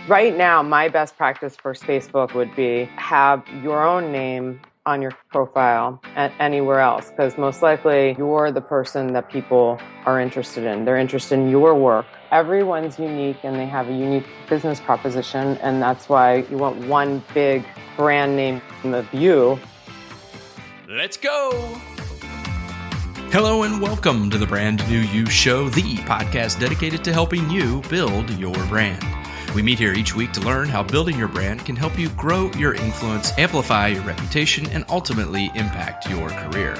Right now, my best practice for Facebook would be have your own name on your profile and anywhere else, because most likely you're the person that people are interested in. They're interested in your work. Everyone's unique and they have a unique business proposition, and that's why you want one big brand name of you. Let's go! Hello and welcome to the Brand New You Show, the podcast dedicated to helping you build your brand. We meet here each week to learn how building your brand can help you grow your influence, amplify your reputation, and ultimately impact your career.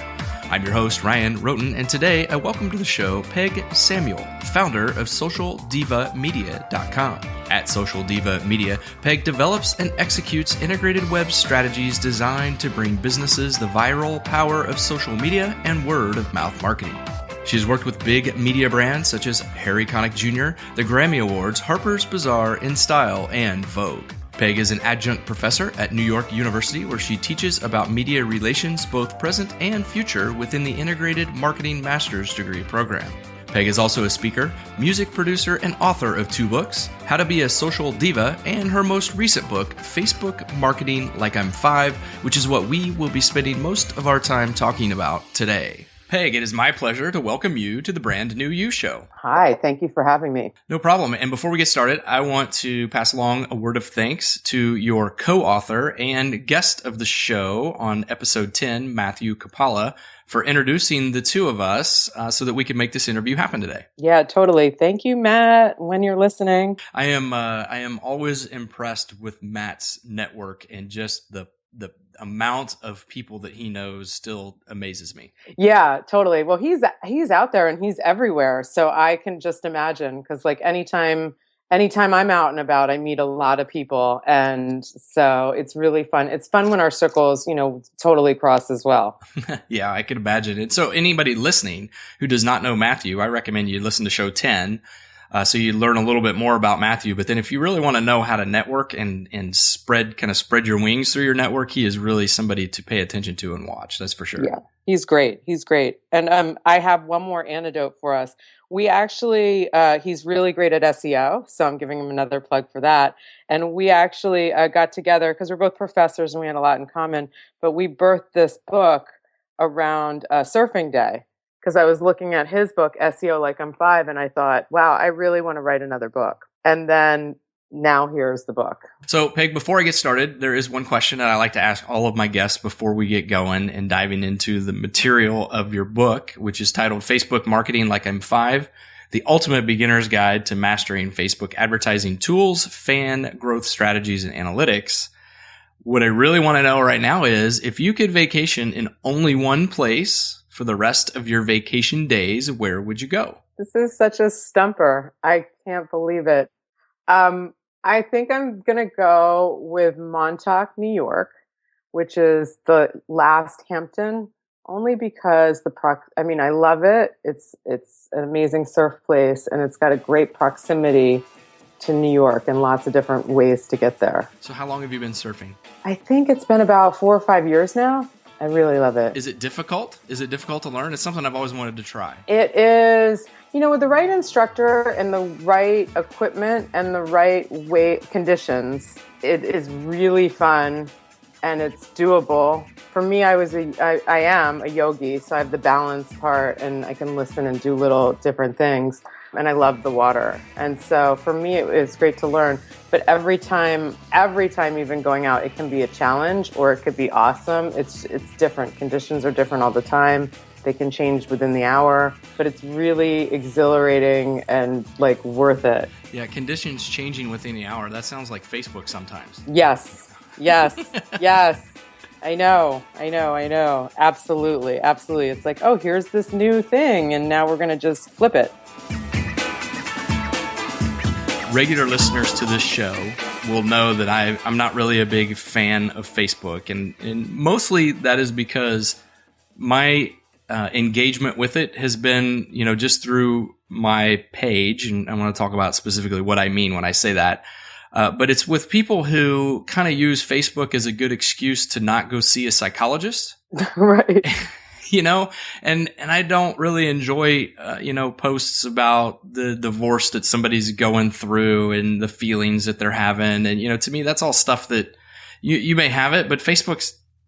I'm your host, Ryan Roten, and today I welcome to the show Peg Samuel, founder of SocialDivaMedia.com. At Social Diva Media, Peg develops and executes integrated web strategies designed to bring businesses the viral power of social media and word-of-mouth marketing. She's worked with big media brands such as Harry Connick Jr., the Grammy Awards, Harper's Bazaar, InStyle, and Vogue. Peg is an adjunct professor at New York University where she teaches about media relations, both present and future, within the Integrated Marketing Master's Degree program. Peg is also a speaker, music producer, and author of 2 books, How to Be a Social Diva, and her most recent book, Facebook Marketing Like I'm 5, which is what we will be spending most of our time talking about today. Peg, it is my pleasure to welcome you to the Brand New You Show. Hi, thank you for having me. No problem. And before we get started, I want to pass along a word of thanks to your co-author and guest of the show on episode 10, Matthew Kapala, for introducing the two of us so that we could make this interview happen today. Yeah, totally. Thank you, Matt, when you're listening. I am always impressed with Matt's network, and just the amount of people that he knows still amazes me. Yeah, totally. Well, he's out there and he's everywhere. So I can just imagine, because like anytime I'm out and about, I meet a lot of people. And so it's really fun. It's fun when our circles, totally cross as well. Yeah, I can imagine it. So anybody listening who does not know Matthew, I recommend you listen to show 10. So you learn a little bit more about Matthew. But then if you really want to know how to network and spread your wings through your network, he is really somebody to pay attention to and watch. That's for sure. Yeah, he's great. He's great. And I have one more anecdote for us. We actually, he's really great at SEO. So I'm giving him another plug for that. And we actually got together because we're both professors and we had a lot in common. But we birthed this book around Surfing Day. Because I was looking at his book, SEO Like I'm 5, and I thought, wow, I really want to write another book. And then now here's the book. So, Peg, before I get started, there is one question that I like to ask all of my guests before we get going and diving into the material of your book, which is titled Facebook Marketing Like I'm 5, The Ultimate Beginner's Guide to Mastering Facebook Advertising Tools, Fan Growth Strategies, and Analytics. What I really want to know right now is, if you could vacation in only one place for the rest of your vacation days, where would you go? This is such a stumper. I can't believe it. I think I'm going to go with Montauk, New York, which is the last Hampton, only because I love it. It's an amazing surf place, and it's got a great proximity to New York and lots of different ways to get there. So how long have you been surfing? I think it's been about 4 or 5 years now. I really love it. Is it difficult? Is it difficult to learn? It's something I've always wanted to try. It is, with the right instructor and the right equipment and the right conditions, it is really fun and it's doable. For me, I am a yogi, so I have the balance part and I can listen and do little different things. And I love the water. And so for me, it was great to learn. But every time even going out, it can be a challenge or it could be awesome. It's different. Conditions are different all the time. They can change within the hour, but it's really exhilarating and like worth it. Yeah, conditions changing within the hour. That sounds like Facebook sometimes. Yes. I know. Absolutely. It's like, oh, here's this new thing, and now we're going to just flip it. Regular listeners to this show will know that I'm not really a big fan of Facebook, and mostly that is because my engagement with it has been, just through my page, and I want to talk about specifically what I mean when I say that. But it's with people who kind of use Facebook as a good excuse to not go see a psychologist. Right. and I don't really enjoy, posts about the divorce that somebody's going through and the feelings that they're having. And, to me, that's all stuff that you may have it, but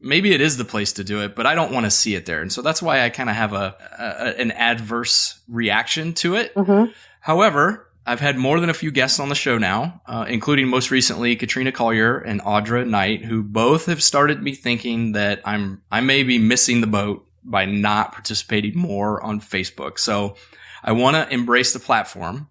maybe it is the place to do it, but I don't want to see it there. And so that's why I kind of have an adverse reaction to it. Mm-hmm. However, I've had more than a few guests on the show now, including most recently Katrina Collier and Audra Knight, who both have started me thinking that I may be missing the boat by not participating more on Facebook. So I want to embrace the platform,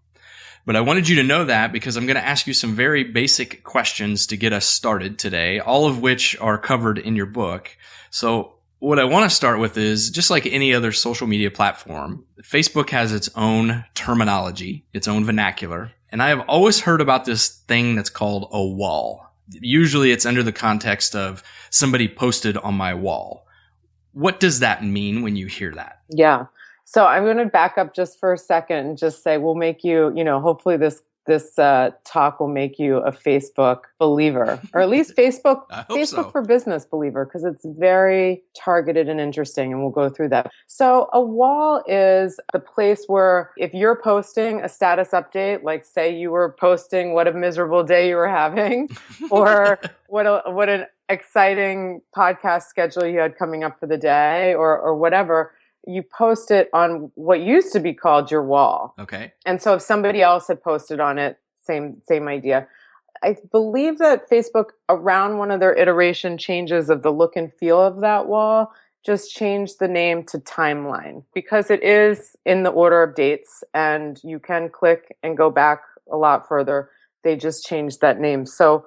but I wanted you to know that because I'm going to ask you some very basic questions to get us started today, all of which are covered in your book. So what I want to start with is, just like any other social media platform, Facebook has its own terminology, its own vernacular. And I have always heard about this thing that's called a wall. Usually it's under the context of somebody posted on my wall. What does that mean when you hear that? Yeah. So I'm going to back up just for a second and just say we'll make you, hopefully this talk will make you a Facebook believer, or at least Facebook for Business believer, because it's very targeted and interesting, and we'll go through that. So a wall is the place where if you're posting a status update, like say you were posting what a miserable day you were having, or what an exciting podcast schedule you had coming up for the day, or whatever, you post it on what used to be called your wall. Okay. And so if somebody else had posted on it, same idea. I believe that Facebook, around one of their iteration changes of the look and feel of that wall, just changed the name to Timeline, because it is in the order of dates and you can click and go back a lot further. They just changed that name. So,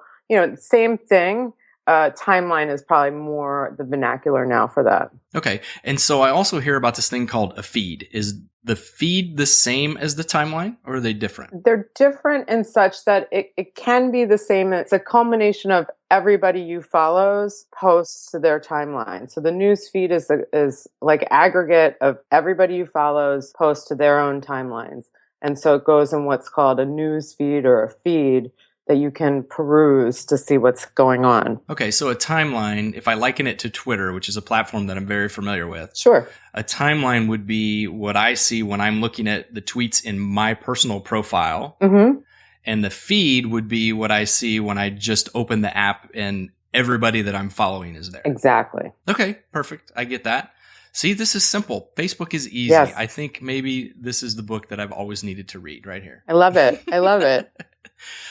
same thing. Timeline is probably more the vernacular now for that. Okay. And so I also hear about this thing called a feed. Is the feed the same as the timeline, or are they different? They're different in such that it can be the same. It's a culmination of everybody you follows posts to their timeline. So the news feed is like aggregate of everybody you follows posts to their own timelines. And so it goes in what's called a news feed or a feed that you can peruse to see what's going on. Okay, so a timeline, if I liken it to Twitter, which is a platform that I'm very familiar with. Sure. A timeline would be what I see when I'm looking at the tweets in my personal profile. Mm-hmm. And the feed would be what I see when I just open the app and everybody that I'm following is there. Exactly. Okay, perfect. I get that. See, this is simple. Facebook is easy. Yes. I think maybe this is the book that I've always needed to read right here. I love it.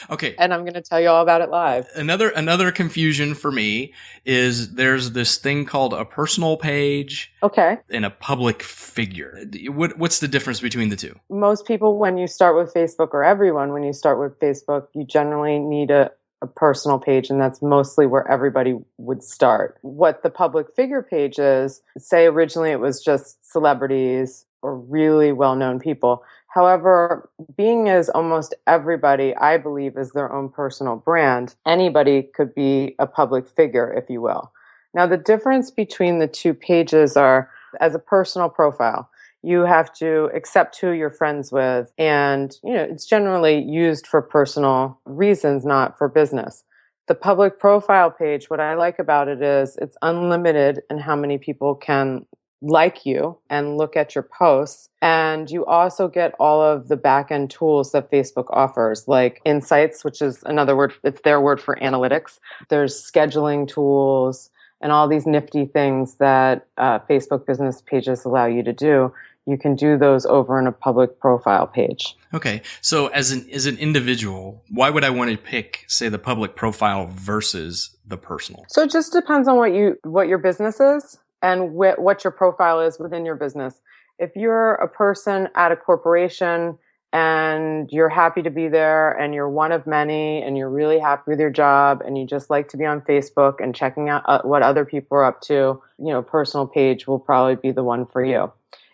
Okay. And I'm going to tell you all about it live. Another confusion for me is there's this thing called a personal page. Okay. And a public figure. What's the difference between the two? Most people, when you start with Facebook, or everyone, when you start with Facebook, you generally need a personal page, and that's mostly where everybody would start. What the public figure page is, say originally it was just celebrities or really well-known people. However, being as almost everybody, I believe, is their own personal brand, anybody could be a public figure, if you will. Now, the difference between the two pages are, as a personal profile, you have to accept who you're friends with, and it's generally used for personal reasons, not for business. The public profile page, what I like about it is it's unlimited in how many people can like you and look at your posts. And you also get all of the back-end tools that Facebook offers, like Insights, which is another word, it's their word for analytics. There's scheduling tools and all these nifty things that Facebook business pages allow you to do. You can do those over in a public profile page. Okay. So as an individual, why would I want to pick, say, the public profile versus the personal? So it just depends on what your business is and what your profile is within your business. If you're a person at a corporation and you're happy to be there and you're one of many and you're really happy with your job and you just like to be on Facebook and checking out what other people are up to, personal page will probably be the one for you.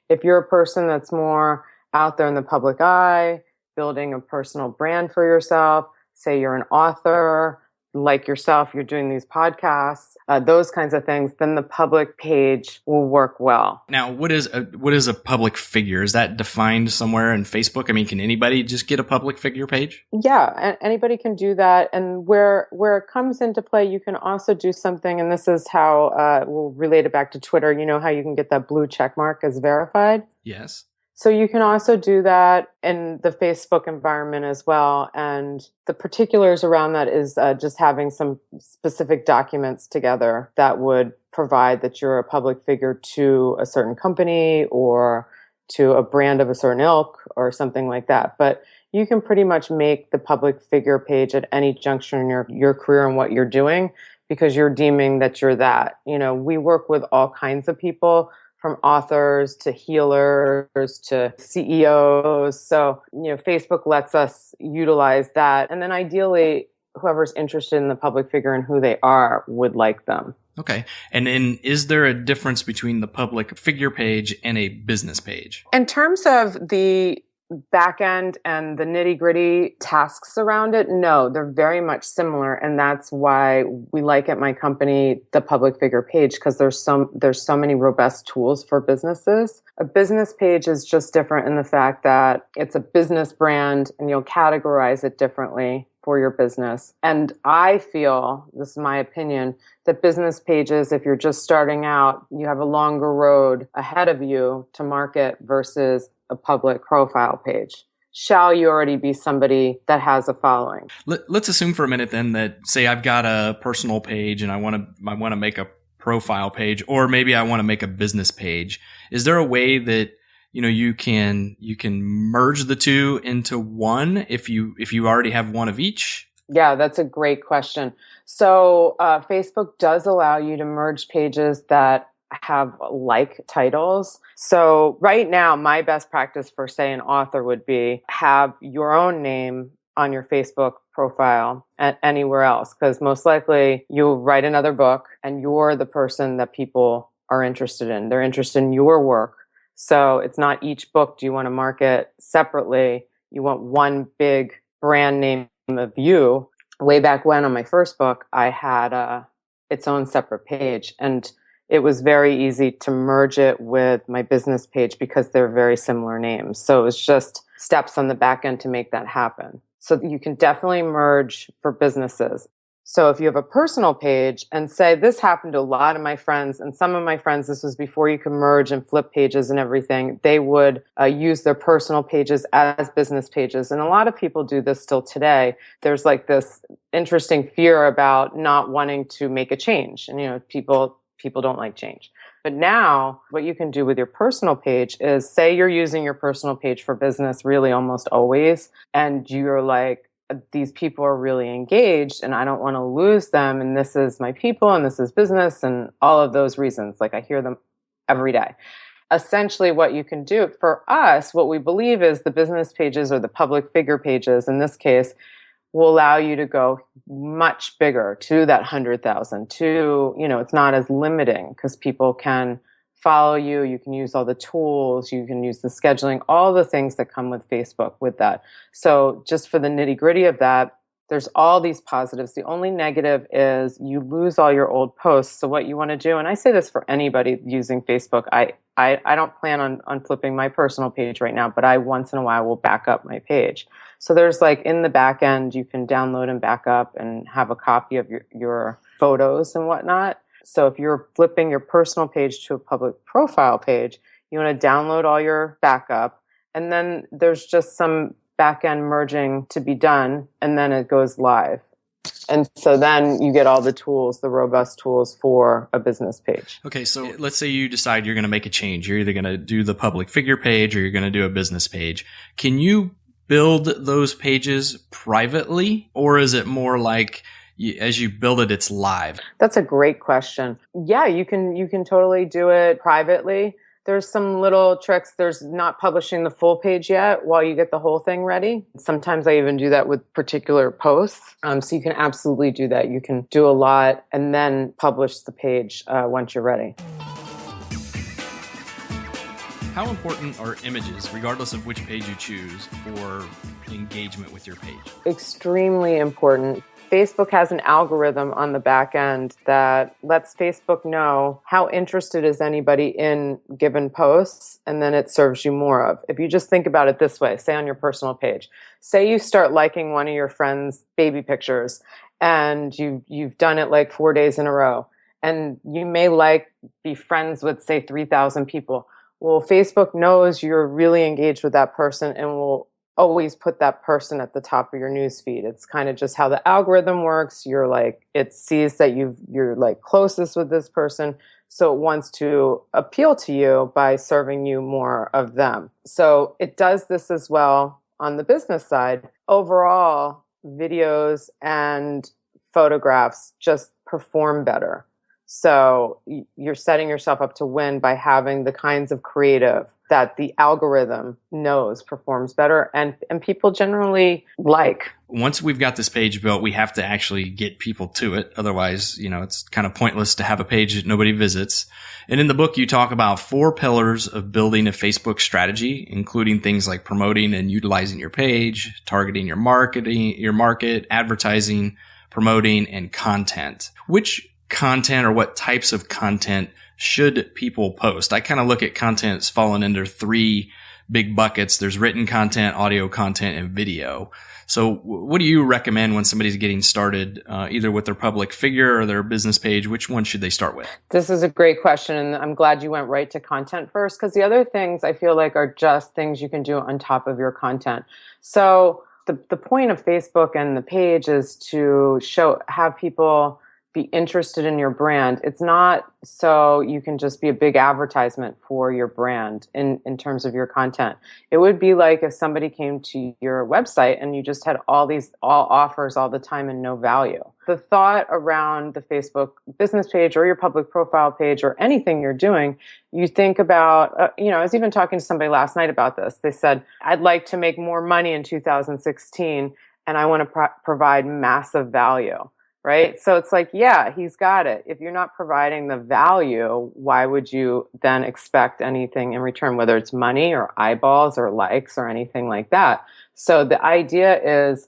If you're a person that's more out there in the public eye, building a personal brand for yourself, say you're an author, like yourself, you're doing these podcasts, those kinds of things, then the public page will work well. Now, what is a public figure? Is that defined somewhere in Facebook? I mean, can anybody just get a public figure page? Yeah, anybody can do that. And where it comes into play, you can also do something, and this is how we'll relate it back to Twitter. You know how you can get that blue check mark as verified? Yes. So you can also do that in the Facebook environment as well. And the particulars around that is just having some specific documents together that would provide that you're a public figure to a certain company or to a brand of a certain ilk or something like that. But you can pretty much make the public figure page at any juncture in your career and what you're doing because you're deeming that you're that. You know, we work with all kinds of people, from authors to healers to CEOs. So, you know, Facebook lets us utilize that. And then ideally, whoever's interested in the public figure and who they are would like them. Okay. And then is there a difference between the public figure page and a business page? In terms of the back end and the nitty gritty tasks around it, no, they're very much similar. And that's why we like at my company the public figure page, because there's so many robust tools for businesses. A business page is just different in the fact that it's a business brand and you'll categorize it differently for your business. And I feel, this is my opinion, that business pages, if you're just starting out, you have a longer road ahead of you to market versus a public profile page. Shall you already be somebody that has a following? Let's assume for a minute then that, say, I've got a personal page and I want to make a profile page, or maybe I want to make a business page. Is there a way that you can merge the two into one if you already have one of each? Yeah, that's a great question. So Facebook does allow you to merge pages that have like titles. So right now, my best practice for, say, an author would be have your own name on your Facebook profile and anywhere else, because most likely you'll write another book and you're the person that people are interested in. They're interested in your work. So it's not each book do you want to market separately. You want one big brand name of you. Way back when on my first book, I had its own separate page, and it was very easy to merge it with my business page because they're very similar names. So it was just steps on the back end to make that happen. So you can definitely merge for businesses. So if you have a personal page, and say this happened to a lot of my friends, and some of my friends, this was before you could merge and flip pages and everything, they would use their personal pages as business pages. And a lot of people do this still today. There's like this interesting fear about not wanting to make a change. And, people don't like change. But now what you can do with your personal page is, say you're using your personal page for business really almost always, and you're like, these people are really engaged and I don't want to lose them, and this is my people and this is business and all of those reasons. Like, I hear them every day. Essentially what you can do for us, what we believe is the business pages or the public figure pages in this case will allow you to go much bigger to that 100,000 to, it's not as limiting because people can follow you. You can use all the tools. You can use the scheduling, all the things that come with Facebook with that. So just for the nitty gritty of that, there's all these positives. The only negative is you lose all your old posts. So what you want to do, and I say this for anybody using Facebook, I don't plan on flipping my personal page right now, but I once in a while will back up my page. So there's like in the back end, you can download and back up and have a copy of your photos and whatnot. So if you're flipping your personal page to a public profile page, you want to download all your backup. And then there's just some back end merging to be done, and then it goes live. And so then you get all the tools, the robust tools for a business page. Okay, so let's say you decide you're going to make a change. You're either going to do the public figure page or you're going to do a business page. Can you build those pages privately, or is it more like as you build it, it's live? That's a great question. Yeah, you can totally do it privately. There's some little tricks. There's not publishing the full page yet while you get the whole thing ready. Sometimes I even do that with particular posts. So you can absolutely do that. You can do a lot and then publish the page once you're ready. How important are images, regardless of which page you choose, for engagement with your page? Extremely important. Facebook has an algorithm on the back end that lets Facebook know how interested is anybody in given posts, and then it serves you more of. If you just think about it this way, say on your personal page, say you start liking one of your friends' baby pictures, and you've done it like 4 days in a row, and you may be friends with, say, 3,000 people. Well, Facebook knows you're really engaged with that person and will always put that person at the top of your news feed. It's kind of just how the algorithm works. It sees that you're like closest with this person, so it wants to appeal to you by serving you more of them. So it does this as well on the business side. Overall, videos and photographs just perform better. So you're setting yourself up to win by having the kinds of creative that the algorithm knows performs better and people generally like. Once we've got this page built, we have to actually get people to it. Otherwise, it's kind of pointless to have a page that nobody visits. And in the book, you talk about 4 pillars of building a Facebook strategy, including things like promoting and utilizing your page, targeting your market, advertising, promoting, and content. Which content or what types of content should people post? I kind of look at content as falling under 3 big buckets. There's written content, audio content, and video. So what do you recommend when somebody's getting started, either with their public figure or their business page? Which one should they start with? This is a great question, and I'm glad you went right to content first, because the other things I feel like are just things you can do on top of your content. So the point of Facebook and the page is to have people be interested in your brand. It's not so you can just be a big advertisement for your brand in terms of your content. It would be like if somebody came to your website and you just had all offers all the time and no value. The thought around the Facebook business page or your public profile page or anything you're doing, you think about, I was even talking to somebody last night about this. They said, I'd like to make more money in 2016 and I want to provide massive value. Right? So it's like, yeah, he's got it. If you're not providing the value, why would you then expect anything in return, whether it's money or eyeballs or likes or anything like that? So the idea is,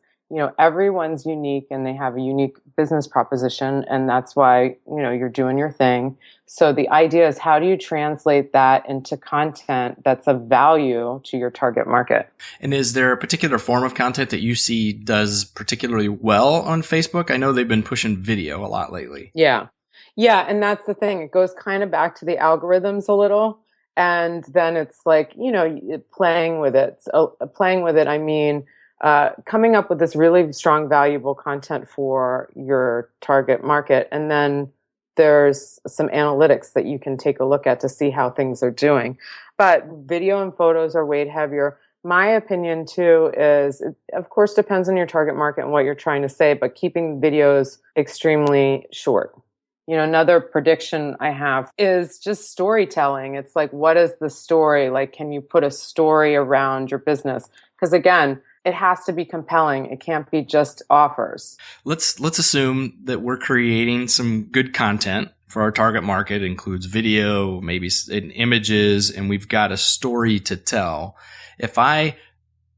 everyone's unique and they have a unique business proposition, and that's why, you're doing your thing. So the idea is, how do you translate that into content that's of value to your target market? And is there a particular form of content that you see does particularly well on Facebook? I know they've been pushing video a lot lately. Yeah. Yeah. And that's the thing. It goes kind of back to the algorithms a little. And then it's like, playing with it. So playing with it, I mean, coming up with this really strong, valuable content for your target market. And then there's some analytics that you can take a look at to see how things are doing. But video and photos are weight heavier. My opinion, too, is it, of course, depends on your target market and what you're trying to say, but keeping videos extremely short. Another prediction I have is just storytelling. It's like, what is the story? Like, can you put a story around your business? Because again, it has to be compelling. It can't be just offers. Let's assume that we're creating some good content for our target market. It includes video, maybe images, and we've got a story to tell. If I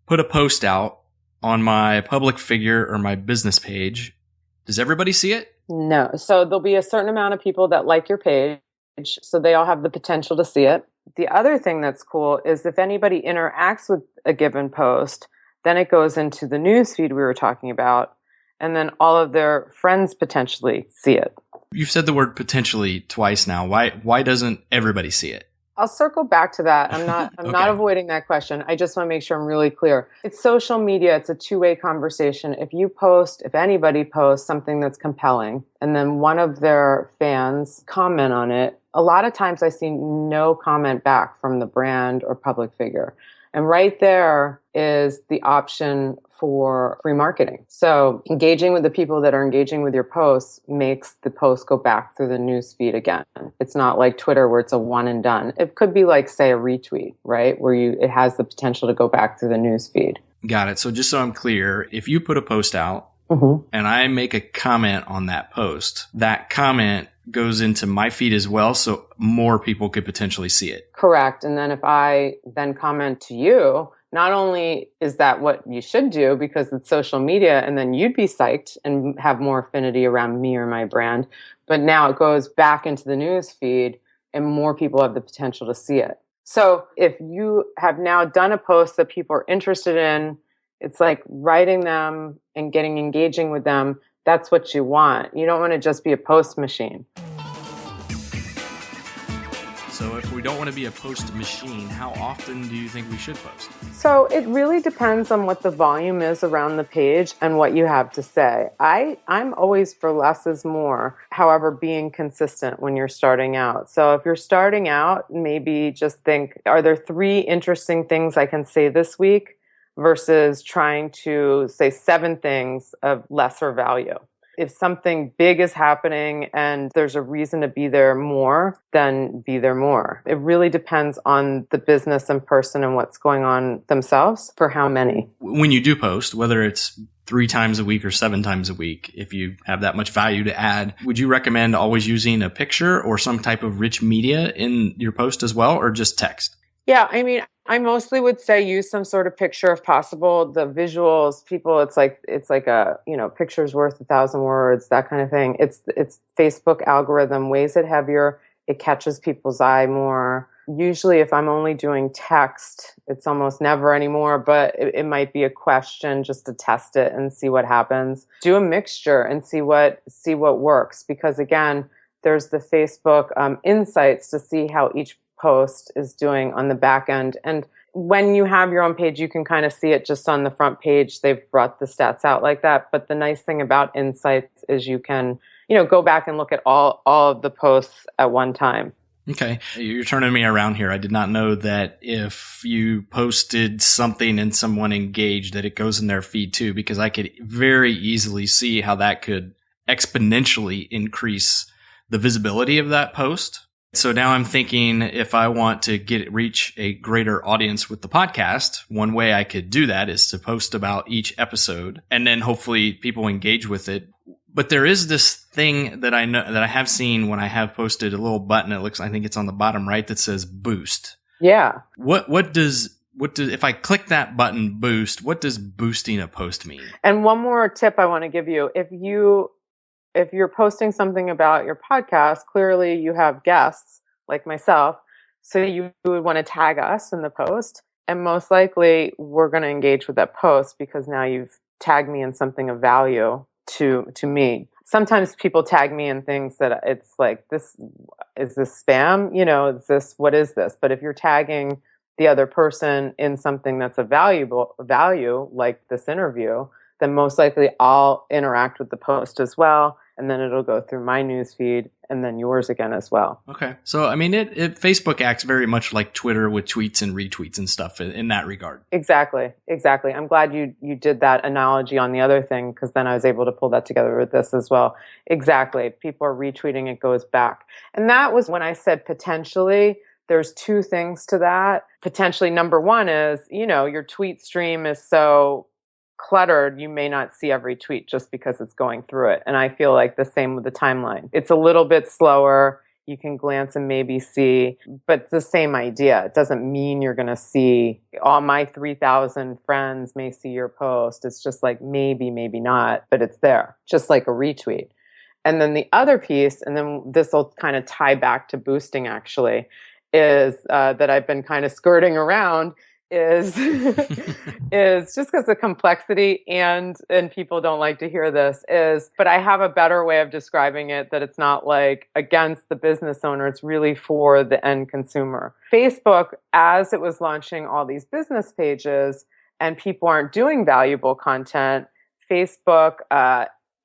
put a post out on my public figure or my business page, does everybody see it? No. So there'll be a certain amount of people that like your page, so they all have the potential to see it. The other thing that's cool is if anybody interacts with a given post, then it goes into the newsfeed we were talking about, and then all of their friends potentially see it. You've said the word potentially twice now. Why doesn't everybody see it? I'll circle back to that. I'm not avoiding that question. I just want to make sure I'm really clear. It's social media. It's a two-way conversation. If anybody posts something that's compelling, and then one of their fans comment on it, a lot of times I see no comment back from the brand or public figure. And right there is the option for free marketing. So engaging with the people that are engaging with your posts makes the post go back through the news feed again. It's not like Twitter where it's a one and done. It could be like, say, a retweet, right? Where it has the potential to go back through the news feed. Got it. So just so I'm clear, if you put a post out and I make a comment on that post, that comment goes into my feed as well, so more people could potentially see it. Correct. And then if I then comment to you, not only is that what you should do because it's social media and then you'd be psyched and have more affinity around me or my brand, but now it goes back into the news feed and more people have the potential to see it. So if you have now done a post that people are interested in, it's like writing them and getting engaging with them. That's what you want. You don't want to just be a post machine. So if we don't want to be a post machine, how often do you think we should post? So it really depends on what the volume is around the page and what you have to say. I'm always for less is more, however, being consistent when you're starting out. So if you're starting out, maybe just think, are there 3 interesting things I can say this week versus trying to say 7 things of lesser value? If something big is happening and there's a reason to be there more, then be there more. It really depends on the business and person and what's going on themselves for how many. When you do post, whether it's 3 times a week or 7 times a week, if you have that much value to add, would you recommend always using a picture or some type of rich media in your post as well, or just text? Yeah, I mean, I mostly would say use some sort of picture if possible. The visuals, people, it's like a, picture's worth 1,000 words, that kind of thing. It's Facebook algorithm weighs it heavier. It catches people's eye more. Usually if I'm only doing text, it's almost never anymore, but it might be a question just to test it and see what happens. Do a mixture and see what works. Because again, there's the Facebook insights to see how each post is doing on the back end. And when you have your own page, you can kind of see it just on the front page. They've brought the stats out like that. But the nice thing about insights is you can, go back and look at all of the posts at one time. Okay. You're turning me around here. I did not know that if you posted something and someone engaged that it goes in their feed too, because I could very easily see how that could exponentially increase the visibility of that post. So now I'm thinking if I want to reach a greater audience with the podcast, one way I could do that is to post about each episode and then hopefully people engage with it. But there is this thing that I know that I have seen when I have posted a little button. I think it's on the bottom right that says boost. Yeah. What does if I click that button boost, what does boosting a post mean? And one more tip I want to give you. If you're posting something about your podcast, clearly you have guests like myself. So you would want to tag us in the post. And most likely we're going to engage with that post because now you've tagged me in something of value to me. Sometimes people tag me in things that it's like, this is this spam? What is this? But if you're tagging the other person in something that's a value, like this interview, then most likely I'll interact with the post as well. And then it'll go through my news feed and then yours again as well. Okay. So, I mean, Facebook acts very much like Twitter with tweets and retweets and stuff in that regard. Exactly. I'm glad you did that analogy on the other thing because then I was able to pull that together with this as well. Exactly. People are retweeting, it goes back. And that was when I said potentially. There's 2 things to that. Potentially, number 1 is, your tweet stream is so cluttered, you may not see every tweet just because it's going through it. And I feel like the same with the timeline. It's a little bit slower. You can glance and maybe see, but it's the same idea. It doesn't mean you're going to see all my 3,000 friends may see your post. It's just like maybe not, but it's there, just like a retweet. And then the other piece, and then this will kind of tie back to boosting actually, is that I've been kind of skirting around is is just because the complexity and people don't like to hear this but I have a better way of describing it that it's not like against the business owner, it's really for the end consumer. Facebook, as it was launching all these business pages and people aren't doing valuable content, Facebook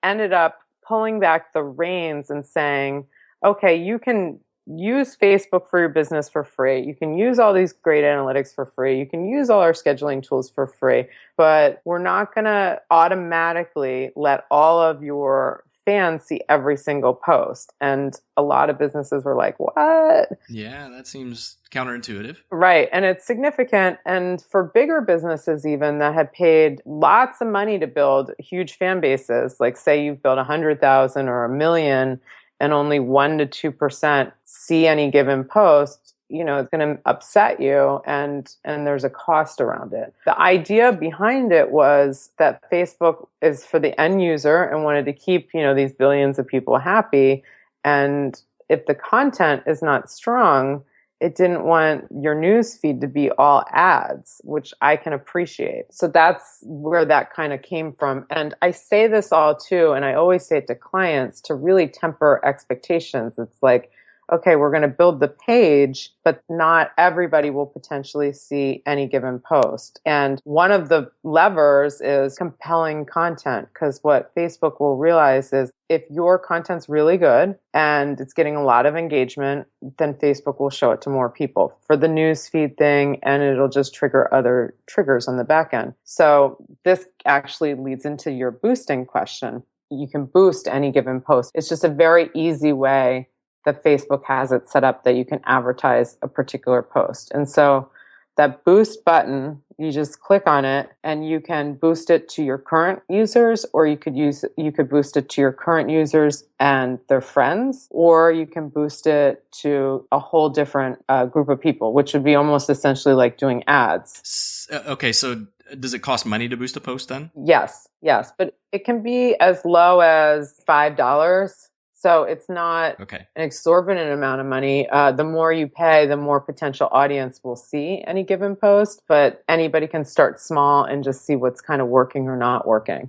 ended up pulling back the reins and saying, okay, you can use Facebook for your business for free. You can use all these great analytics for free. You can use all our scheduling tools for free, but we're not going to automatically let all of your fans see every single post. And a lot of businesses were like, what? Yeah, that seems counterintuitive. Right. And it's significant. And for bigger businesses even that had paid lots of money to build huge fan bases, like say you've built 100,000 or 1 million, and only 1% to 2% see any given post, it's going to upset you, and there's a cost around it. The idea behind it was that Facebook is for the end user and wanted to keep, these billions of people happy. And if the content is not strong, it didn't want your news feed to be all ads, which I can appreciate. So that's where that kind of came from. And I say this all too, and I always say it to clients to really temper expectations. It's like, okay, we're going to build the page, but not everybody will potentially see any given post. And one of the levers is compelling content, because what Facebook will realize is if your content's really good and it's getting a lot of engagement, then Facebook will show it to more people for the newsfeed thing, and it'll just trigger other triggers on the back end. So this actually leads into your boosting question. You can boost any given post. It's just a very easy way that Facebook has it set up that you can advertise a particular post. And so that boost button, you just click on it and you can boost it to your current users, or you could boost it to your current users and their friends, or you can boost it to a whole different group of people, which would be almost essentially like doing ads. Okay, so does it cost money to boost a post then? Yes, but it can be as low as $5. So it's not an exorbitant amount of money. The more you pay, the more potential audience will see any given post. But anybody can start small and just see what's kind of working or not working.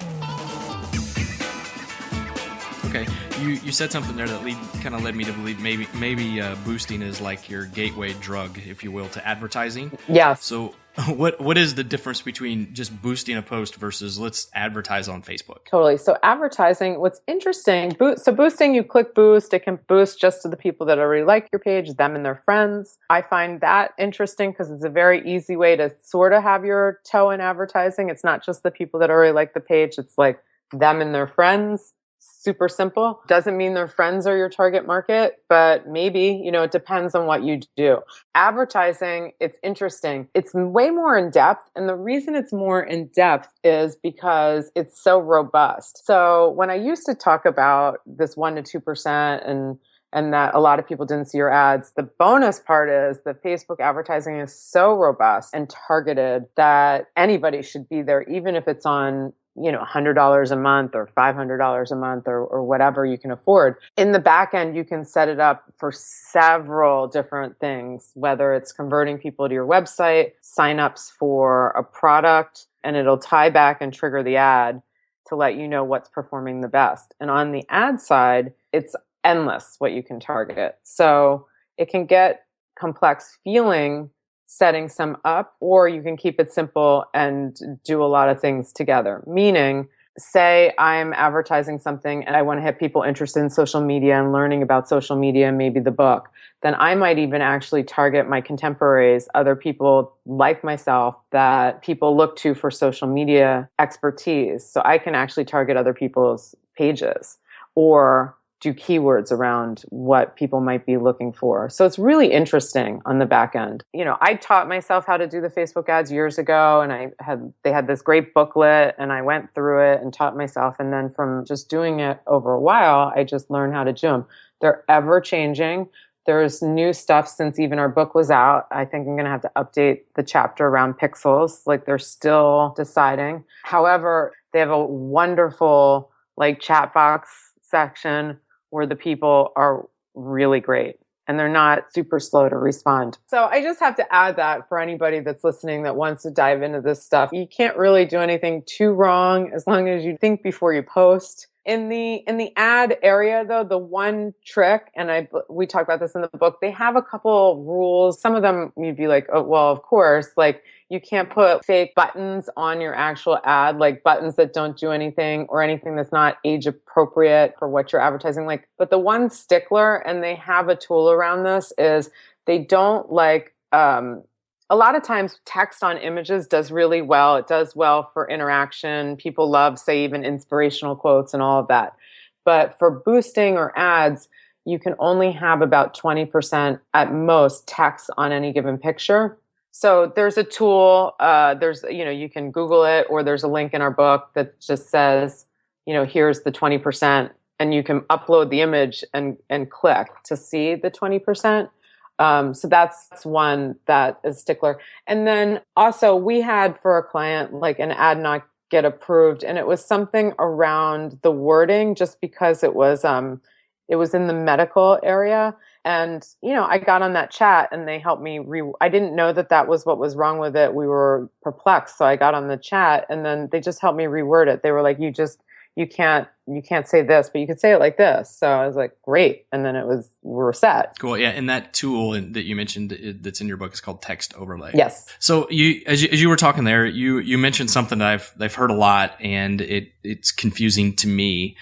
Okay, you said something there that kind of led me to believe maybe boosting is like your gateway drug, if you will, to advertising. Yes. So what is the difference between just boosting a post versus let's advertise on Facebook? Totally. So advertising, what's interesting, boosting, you click boost, it can boost just to the people that already like your page, them and their friends. I find that interesting because it's a very easy way to sort of have your toe in advertising. It's not just the people that already like the page, it's like them and their friends. Super simple. Doesn't mean their friends are your target market, but maybe, it depends on what you do. Advertising, it's interesting. It's way more in depth. And the reason it's more in depth is because it's so robust. So when I used to talk about this 1% to 2% and that a lot of people didn't see your ads, the bonus part is that Facebook advertising is so robust and targeted that anybody should be there, even if it's on $100 a month or $500 a month or whatever you can afford. In the back end, you can set it up for several different things, whether it's converting people to your website, signups for a product, and it'll tie back and trigger the ad to let you know what's performing the best. And on the ad side, it's endless what you can target. So it can get complex feeling setting some up, or you can keep it simple and do a lot of things together. Meaning, say I'm advertising something and I want to have people interested in social media and learning about social media, maybe the book, then I might even actually target my contemporaries, other people like myself that people look to for social media expertise. So I can actually target other people's pages or do keywords around what people might be looking for. So it's really interesting on the back end. I taught myself how to do the Facebook ads years ago, and they had this great booklet, and I went through it and taught myself. And then from just doing it over a while, I just learned how to do them. They're ever changing. There's new stuff since even our book was out. I think I'm going to have to update the chapter around pixels. Like they're still deciding. However, they have a wonderful chat box section where the people are really great and they're not super slow to respond. So I just have to add that for anybody that's listening that wants to dive into this stuff. You can't really do anything too wrong as long as you think before you post. In the ad area, though, the one trick, and we talk about this in the book, they have a couple rules. Some of them you'd be like, oh, well, of course, you can't put fake buttons on your actual ad, like buttons that don't do anything or anything that's not age appropriate for what you're advertising. But the one stickler, and they have a tool around this, is they don't a lot of times text on images does really well. It does well for interaction. People love, say, even inspirational quotes and all of that. But for boosting or ads, you can only have about 20% at most text on any given picture. So there's a tool, you can Google it, or there's a link in our book that just says, here's the 20%, and you can upload the image and click to see the 20%. So that's one that is stickler. And then also we had for a client like an ad not get approved, and it was something around the wording just because it was in the medical area. And, I got on that chat and they helped me. I didn't know that was what was wrong with it. We were perplexed. So I got on the chat and then they just helped me reword it. They were like, you can't say this, but you could say it like this. So I was like, great. And then we were set. Cool. Yeah. And that tool that you mentioned that's in your book is called Text Overlay. Yes. So as you were talking there, you mentioned something that I've heard a lot, and it's confusing to me.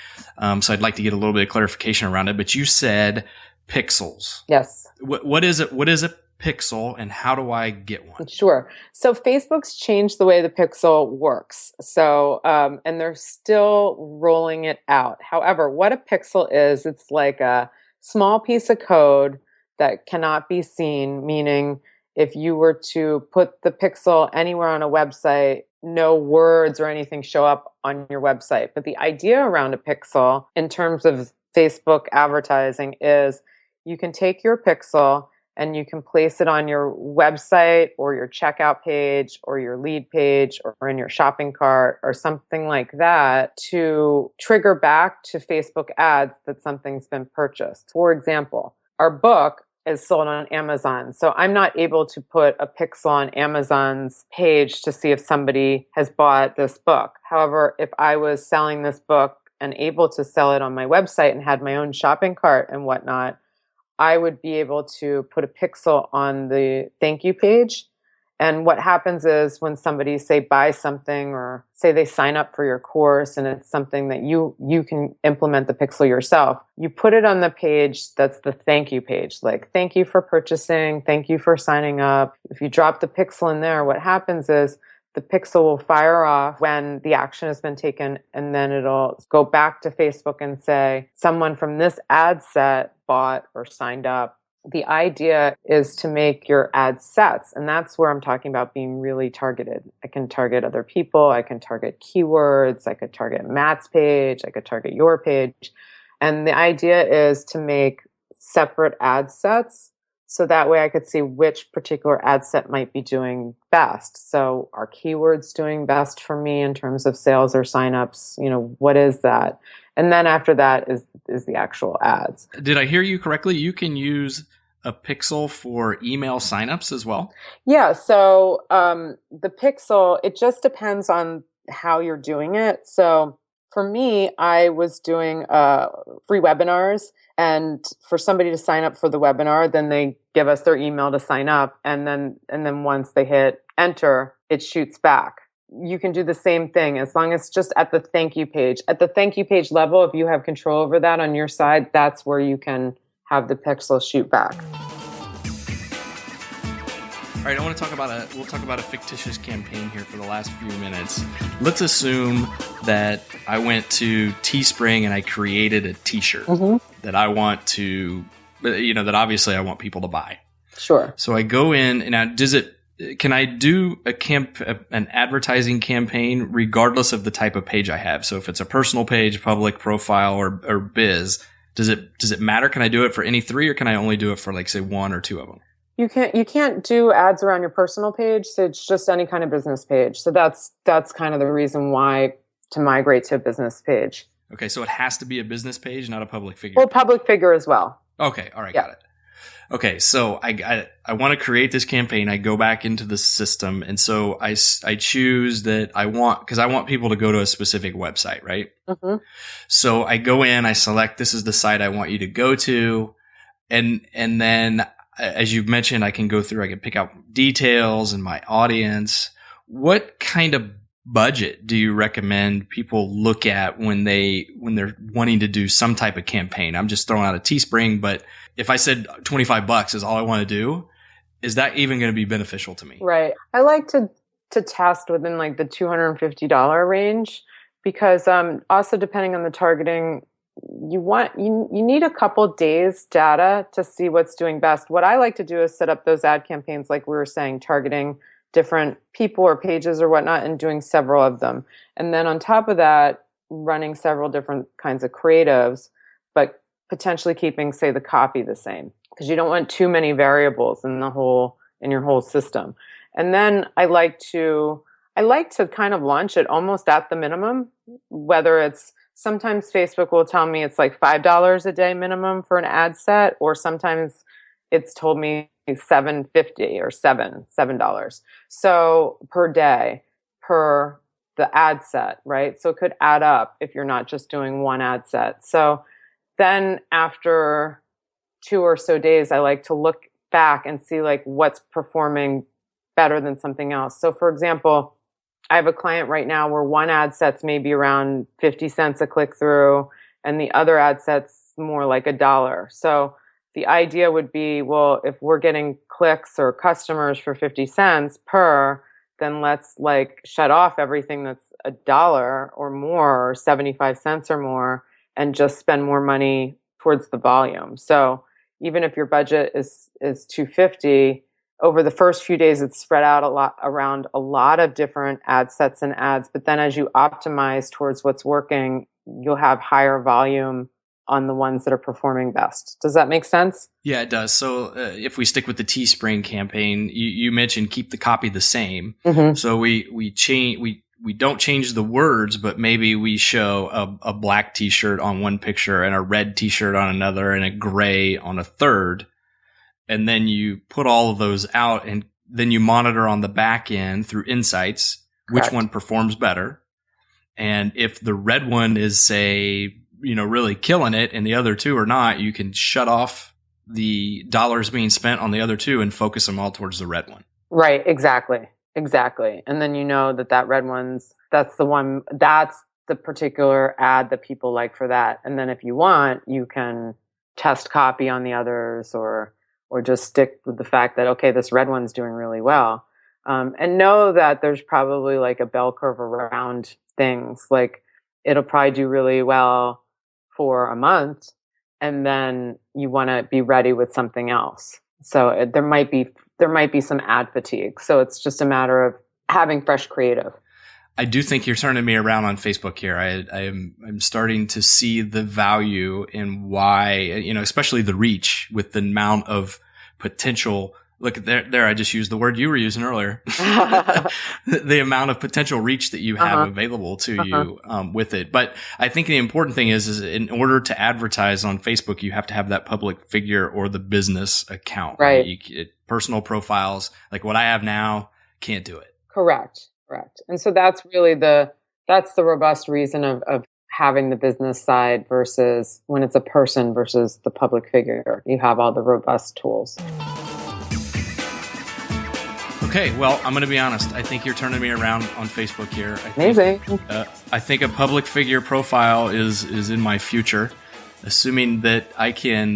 So I'd like to get a little bit of clarification around it, but you said pixels. Yes. What is it? What is a pixel, and how do I get one? Sure. So Facebook's changed the way the pixel works. So, and they're still rolling it out. However, what a pixel is, it's like a small piece of code that cannot be seen, meaning if you were to put the pixel anywhere on a website, no words or anything show up on your website. But the idea around a pixel in terms of Facebook advertising is you can take your pixel and you can place it on your website or your checkout page or your lead page or in your shopping cart or something like that to trigger back to Facebook ads that something's been purchased. For example, our book is sold on Amazon. So I'm not able to put a pixel on Amazon's page to see if somebody has bought this book. However, if I was selling this book and able to sell it on my website and had my own shopping cart and whatnot, I would be able to put a pixel on the thank you page. And what happens is when somebody say buy something or say they sign up for your course and it's something that you can implement the pixel yourself, you put it on the page that's the thank you page, like thank you for purchasing, thank you for signing up. If you drop the pixel in there, what happens is the pixel will fire off when the action has been taken, and then it'll go back to Facebook and say, someone from this ad set bought or signed up. The idea is to make your ad sets, and that's where I'm talking about being really targeted. I can target other people, I can target keywords, I could target Matt's page, I could target your page. And the idea is to make separate ad sets so that way I could see which particular ad set might be doing best. So are keywords doing best for me in terms of sales or signups? What is that? And then after that is the actual ads. Did I hear you correctly? You can use a pixel for email signups as well? Yeah. So the pixel, it just depends on how you're doing it. So for me, I was doing free webinars, and for somebody to sign up for the webinar, then they give us their email to sign up, and then once they hit enter, it shoots back. You can do the same thing as long as it's just at the thank you page. At the thank you page level, if you have control over that on your side, that's where you can have the pixel shoot back. All right, we'll talk about a fictitious campaign here for the last few minutes. Let's assume that I went to Teespring and I created a T-shirt that I want to, that obviously I want people to buy. Sure. So I go in and can I do an advertising campaign regardless of the type of page I have? So if it's a personal page, public, profile, or biz, does it matter? Can I do it for any three, or can I only do it for say one or two of them? You can't do ads around your personal page, so it's just any kind of business page. So that's kind of the reason why to migrate to a business page. Okay, so it has to be a business page, not a public figure. Well, public figure as well. Okay, all right, Got it. Okay, so I want to create this campaign. I go back into the system, and so I choose that because I want people to go to a specific website, right? Mm-hmm. So I go in, I select this is the site I want you to go to, and then as you've mentioned, I can pick out details and my audience. What kind of budget do you recommend people look at when they're wanting to do some type of campaign? I'm just throwing out a Teespring, but if I said $25 is all I want to do, is that even going to be beneficial to me? Right. I like to test within the $250 range because also depending on the targeting, you need a couple days data to see what's doing best. What I like to do is set up those ad campaigns, like we were saying, targeting different people or pages or whatnot, and doing several of them. And then on top of that, running several different kinds of creatives, but potentially keeping, say, the copy the same. because you don't want too many variables in your whole system. And then I like to kind of launch it almost at the minimum, whether it's sometimes Facebook will tell me it's like $5 a day minimum for an ad set, or sometimes it's told me $7.50 or $7. So per day, per the ad set, right? So it could add up if you're not just doing one ad set. So then after 2 or so days, I like to look back and see like what's performing better than something else. So for example, I have a client right now where one ad set's maybe around 50 cents a click through, and the other ad set's more like $1. So the idea would be, well, if we're getting clicks or customers for 50 cents per, then let's like shut off everything that's $1 or more, or 75 cents or more, and just spend more money towards the volume. So even if your budget is $250, over the first few days, it's spread out around a lot of different ad sets and ads. But then as you optimize towards what's working, you'll have higher volume on the ones that are performing best. Does that make sense? Yeah, it does. So if we stick with the Teespring campaign, you mentioned keep the copy the same. Mm-hmm. So we don't change the words, but maybe we show a black T-shirt on one picture and a red T-shirt on another and a gray on a third. And then you put all of those out, and then you monitor on the back end through insights which one performs better. And if the red one is, say, really killing it and the other two are not, you can shut off the dollars being spent on the other two and focus them all towards the red one. Right. Exactly. And then you know that red that's the particular ad that people like for that. And then if you want, you can test copy on the others, or just stick with the fact that, okay, this red one's doing really well. And know that there's probably like a bell curve around things. Like it'll probably do really well for a month, and then you want to be ready with something else. So there might be some ad fatigue. So it's just a matter of having fresh creative. I do think you're turning me around on Facebook here. I'm starting to see the value in why, especially the reach with the amount of potential. Look, there, I just used the word you were using earlier. The amount of potential reach that you have available to you with it. But I think the important thing is in order to advertise on Facebook, you have to have that public figure or the business account. Right. Personal profiles, like what I have now, can't do it. Correct. And so that's really the robust reason of having the business side versus when it's a person versus the public figure. You have all the robust tools. Okay, well, I'm going to be honest. I think you're turning me around on Facebook here. Amazing. I think a public figure profile is in my future, assuming that I can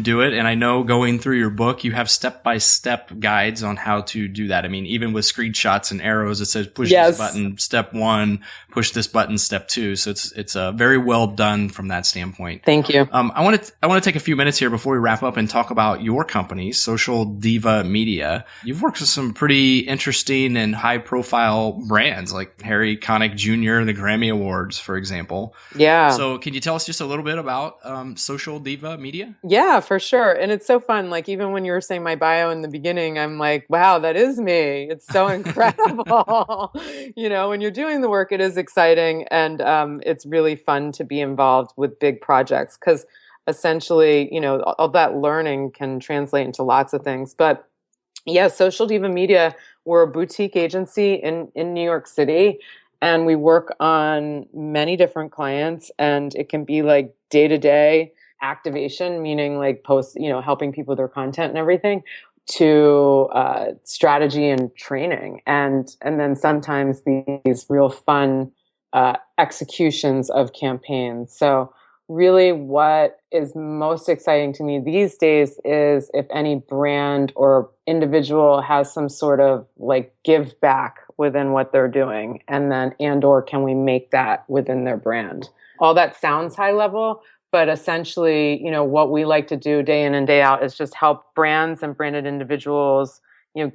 do it. And I know going through your book, you have step-by-step guides on how to do that. I mean, even with screenshots and arrows, it says push this button, step 1, push this button, step 2. So it's very well done from that standpoint. Thank you. I want to take a few minutes here before we wrap up and talk about your company, Social Diva Media. You've worked with some pretty interesting and high-profile brands like Harry Connick Jr. and the Grammy Awards, for example. Yeah. So can you tell us just a little bit about Social Diva Media? Yeah, for sure. And it's so fun. Like even when you were saying my bio in the beginning, I'm like, wow, that is me. It's so incredible. When you're doing the work, it is exciting. And it's really fun to be involved with big projects because essentially, all that learning can translate into lots of things. But yeah, Social Diva Media, we're a boutique agency in New York City. And we work on many different clients, and it can be like day-to-day activation, meaning like helping people with their content and everything, to strategy and training. And then sometimes these real fun executions of campaigns. So really what is most exciting to me these days is if any brand or individual has some sort of like give back within what they're doing, or can we make that within their brand? All that sounds high level, but essentially, what we like to do day in and day out is just help brands and branded individuals,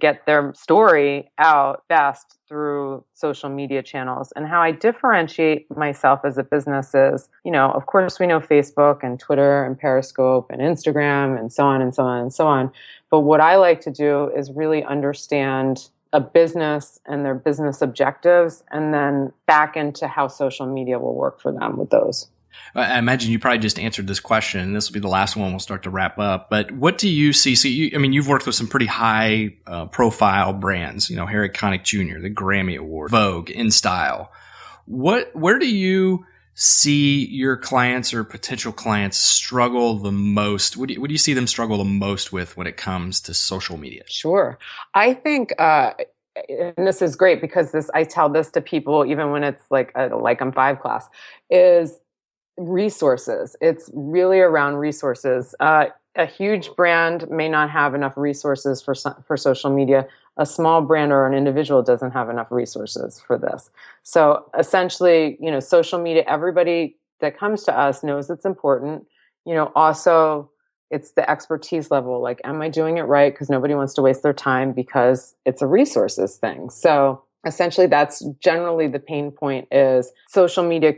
get their story out best through social media channels. And how I differentiate myself as a business is, of course we know Facebook and Twitter and Periscope and Instagram and so on and so on and so on. But what I like to do is really understand a business and their business objectives, and then back into how social media will work for them with those. I imagine you probably just answered this question, and this will be the last one. We'll start to wrap up. But what do you see? So you've worked with some pretty high profile brands, Harry Connick Jr., the Grammy Award, Vogue, InStyle. Where do you see your clients or potential clients struggle the most? What do you see them struggle the most with when it comes to social media? Sure. I think, and this is great because I tell this to people even when it's like a Like I'm 5 class, is resources. It's really around resources. A huge brand may not have enough resources for social media. A small brand or an individual doesn't have enough resources for this. So essentially, social media, everybody that comes to us knows it's important. Also it's the expertise level. Like, am I doing it right? Because nobody wants to waste their time because it's a resources thing. So essentially that's generally the pain point is social media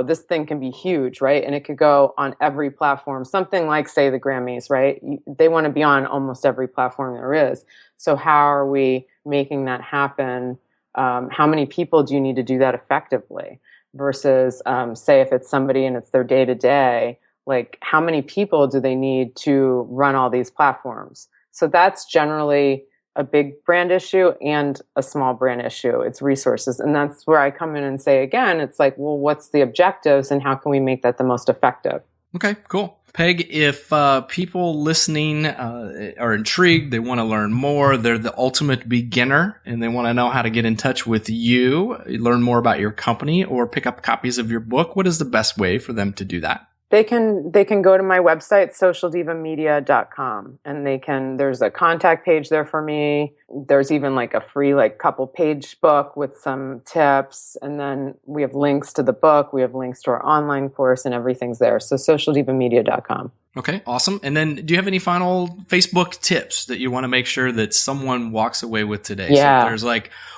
this thing can be huge, right? And it could go on every platform, something like, say, the Grammys, right? They want to be on almost every platform there is. So how are we making that happen? How many people do you need to do that effectively versus, say, if it's somebody and it's their day to day, like how many people do they need to run all these platforms? So that's generally a big brand issue and a small brand issue. It's resources. And that's where I come in and say, again, it's like, well, what's the objectives and how can we make that the most effective? Okay, cool. Peg, if people listening are intrigued, they want to learn more, they're the ultimate beginner, and they want to know how to get in touch with you, learn more about your company, or pick up copies of your book, what is the best way for them to do that? They can go to my website, socialdivamedia.com, and there's a contact page there for me. There's even like a free couple page book with some tips. And then we have links to the book. We have links to our online course and everything's there. So socialdivamedia.com. Okay, awesome. And then do you have any final Facebook tips that you want to make sure that someone walks away with today? Yeah. So if there's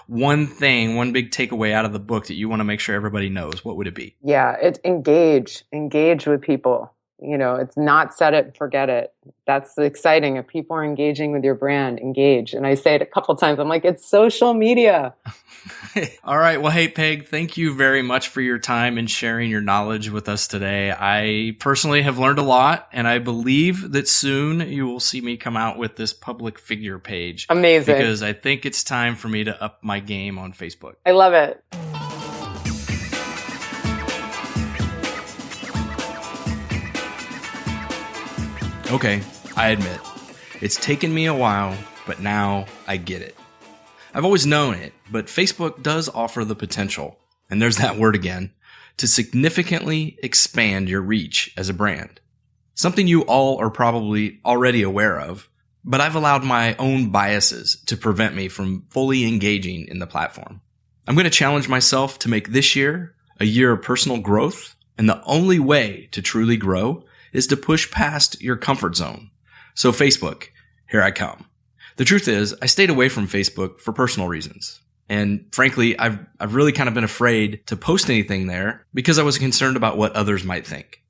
one big takeaway out of the book that you want to make sure everybody knows, what would it be? Yeah, engage with people. It's not set it and forget it. That's exciting. If people are engaging with your brand, engage. And I say it a couple times. I'm like, it's social media. All right. Well, hey, Peg, thank you very much for your time and sharing your knowledge with us today. I personally have learned a lot, and I believe that soon you will see me come out with this public figure page. Amazing. Because I think it's time for me to up my game on Facebook. I love it. Okay, I admit, it's taken me a while, but now I get it. I've always known it, but Facebook does offer the potential, and there's that word again, to significantly expand your reach as a brand. Something you all are probably already aware of, but I've allowed my own biases to prevent me from fully engaging in the platform. I'm going to challenge myself to make this year a year of personal growth, and the only way to truly grow is to push past your comfort zone. So Facebook, here I come. The truth is, I stayed away from Facebook for personal reasons. And frankly, I've really kind of been afraid to post anything there because I was concerned about what others might think.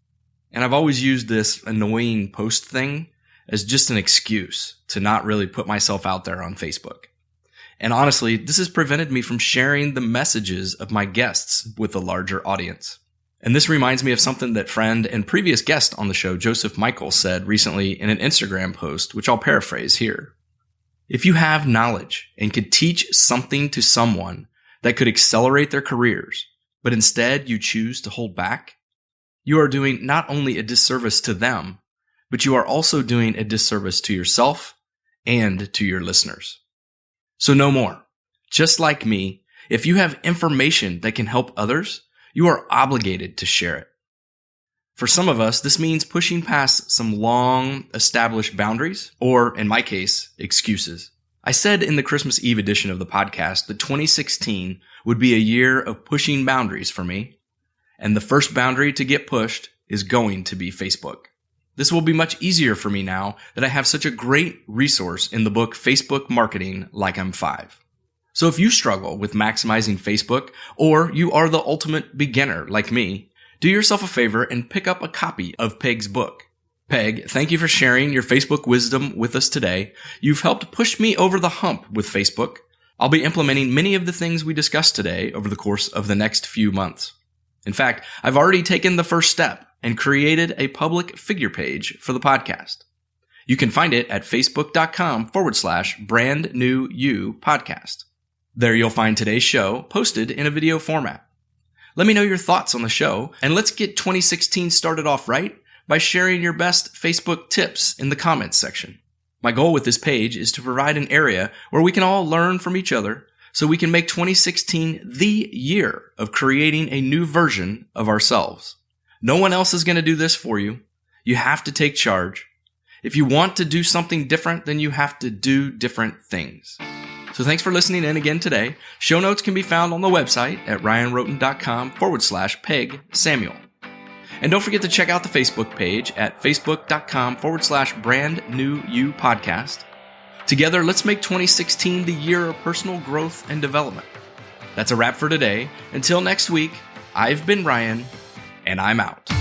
And I've always used this annoying post thing as just an excuse to not really put myself out there on Facebook. And honestly, this has prevented me from sharing the messages of my guests with a larger audience. And this reminds me of something that friend and previous guest on the show, Joseph Michael, said recently in an Instagram post, which I'll paraphrase here. If you have knowledge and could teach something to someone that could accelerate their careers, but instead you choose to hold back, you are doing not only a disservice to them, but you are also doing a disservice to yourself and to your listeners. So no more. Just like me, if you have information that can help others, you are obligated to share it. For some of us, this means pushing past some long established boundaries, or in my case, excuses. I said in the Christmas Eve edition of the podcast that 2016 would be a year of pushing boundaries for me. And the first boundary to get pushed is going to be Facebook. This will be much easier for me now that I have such a great resource in the book Facebook Marketing Like I'm 5. So if you struggle with maximizing Facebook, or you are the ultimate beginner like me, do yourself a favor and pick up a copy of Peg's book. Peg, thank you for sharing your Facebook wisdom with us today. You've helped push me over the hump with Facebook. I'll be implementing many of the things we discussed today over the course of the next few months. In fact, I've already taken the first step and created a public figure page for the podcast. You can find it at facebook.com/brandnewyou podcast. There you'll find today's show posted in a video format. Let me know your thoughts on the show, and let's get 2016 started off right by sharing your best Facebook tips in the comments section. My goal with this page is to provide an area where we can all learn from each other so we can make 2016 the year of creating a new version of ourselves. No one else is going to do this for you. You have to take charge. If you want to do something different, then you have to do different things. So thanks for listening in again today. Show notes can be found on the website at ryanroten.com/Peg Samuel. And don't forget to check out the Facebook page at facebook.com/brandnewyou podcast. Together, let's make 2016 the year of personal growth and development. That's a wrap for today. Until next week, I've been Ryan, and I'm out.